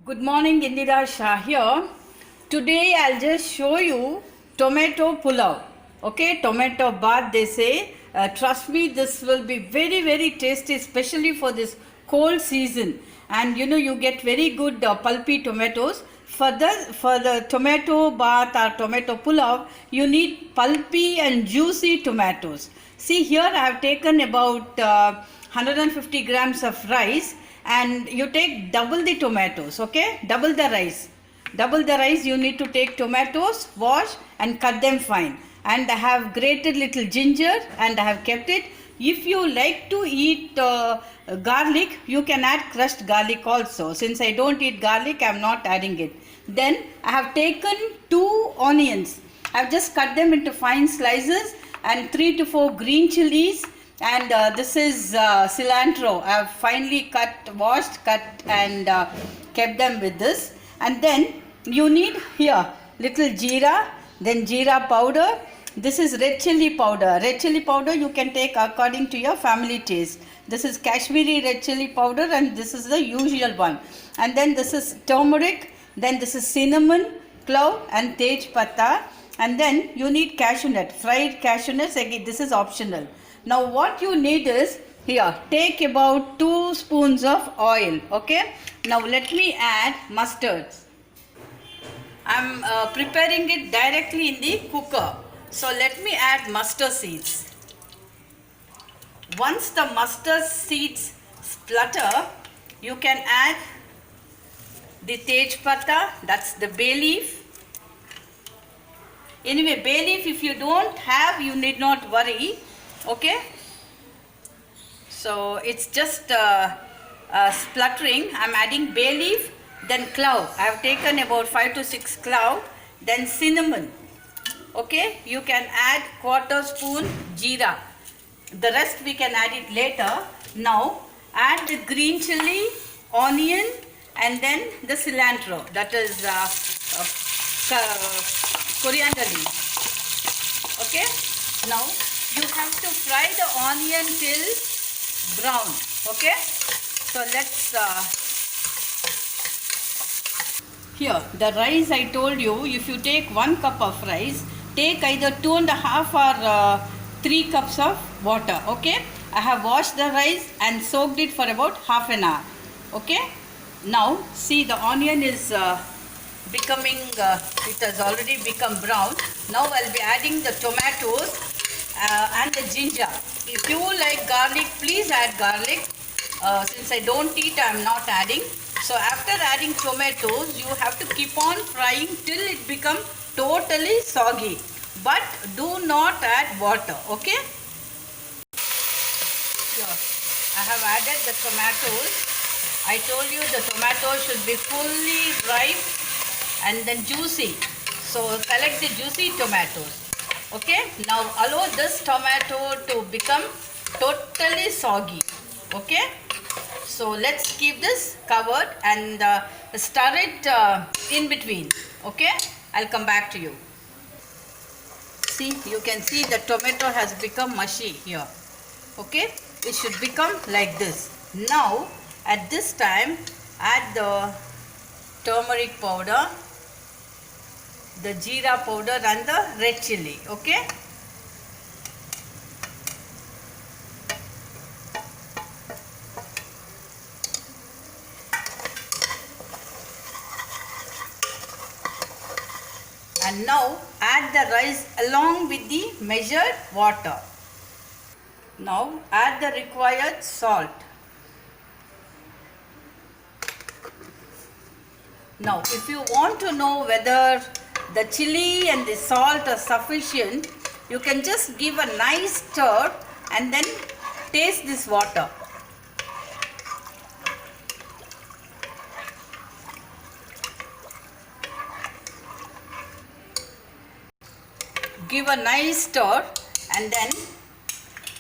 Good morning, Indira Shah here. Today I'll just show you tomato pulao. Okay, tomato bath they say. Trust me, this will be very tasty, especially for this cold season. And you get very good pulpy tomatoes. For the tomato bath or tomato pulao, you need pulpy and juicy tomatoes. See here, I have taken about 150 grams of rice, and you take double the tomatoes. Okay, double the rice. You need to take tomatoes, wash and cut them fine. And I have grated little ginger and I have kept it. If you like to eat garlic, you can add crushed garlic also. Since I don't eat garlic, I am not adding it. Then I have taken 2 onions. I have just cut them into fine slices, and 3 to 4 green chilies, and this is cilantro. I have finely washed, cut and kept them with this. And then you need here little jeera, then jeera powder. This is red chili powder. Red chili powder you can take according to your family taste. This is Kashmiri red chili powder, and this is the usual one. And then this is turmeric, then this is cinnamon, clove and tej pata. And then you need cashew nut, fried cashew nuts. Again, this is optional. Now what you need is, here, take about 2 spoons of oil. Okay. Now let me add mustard. I'm preparing it directly in the cooker. So let me add mustard seeds. Once the mustard seeds splutter, you can add the tej pata, that's the bay leaf. Anyway, bay leaf if you don't have, you need not worry. Okay. So it's just spluttering. I'm adding bay leaf, then clove. I have taken about 5 to 6 clove, then cinnamon. Okay, you can add quarter spoon jeera. The rest we can add it later. Now add the green chili, onion, and then the cilantro. That is coriander leaf. Okay. Now you have to fry the onion till brown. Okay. So let's here the rice I told you. If you take 1 cup of rice, take either 2.5 or 3 cups of water. Okay. I have washed the rice and soaked it for about half an hour. Okay. Now see, the onion is becoming, it has already become brown. Now I'll be adding the tomatoes and the ginger. If you like garlic, please add garlic. Since I don't eat, I am not adding. So after adding tomatoes, you have to keep on frying till it becomes totally soggy. But do not add water. Okay. Here, I have added the tomatoes. I told you the tomatoes should be fully ripe and then juicy. So select the juicy tomatoes. Okay. Now allow this tomato to become totally soggy. Okay. So let's keep this covered and stir it in between. Okay. I'll come back to you. See, you can see the tomato has become mushy here. Okay. It should become like this. Now at this time, add the turmeric powder, the jeera powder and the red chili. Okay. And now add the rice along with the measured water. Now add the required salt. Now if you want to know whether the chili and the salt are sufficient, you can just give a nice stir and then taste this water. Give a nice stir and then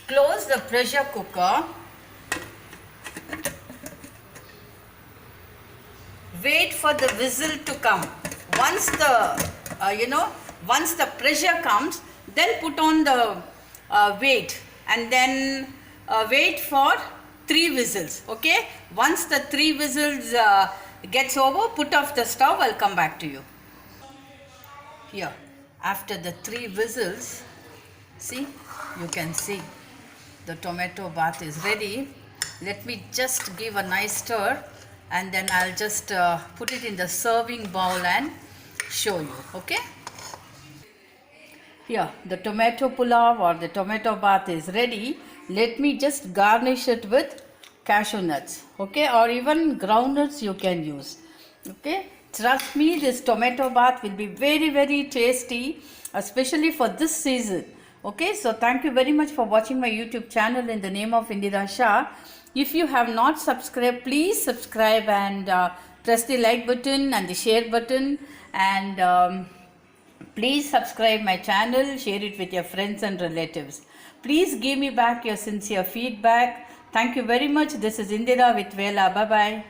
close the pressure cooker. Wait for the whistle to come. Once the once the pressure comes, then put on the weight and then wait for 3 whistles. Okay. Once the 3 whistles gets over, put off the stove. I'll come back to you. Here, after the 3 whistles, see, you can see the tomato bath is ready. Let me just give a nice stir, and then I'll just put it in the serving bowl and show you. Okay. Here, the tomato pulav or the tomato bath is ready. Let me just garnish it with cashew nuts, okay, or even groundnuts you can use, okay. Trust me, this tomato bath will be very, very tasty, especially for this season, okay. So thank you very much for watching my YouTube channel in the name of Indira Shah. If you have not subscribed, please subscribe and press the like button and the share button, and please subscribe my channel, share it with your friends and relatives. Please give me back your sincere feedback. Thank you very much. This is Indira with Vela. Bye-bye.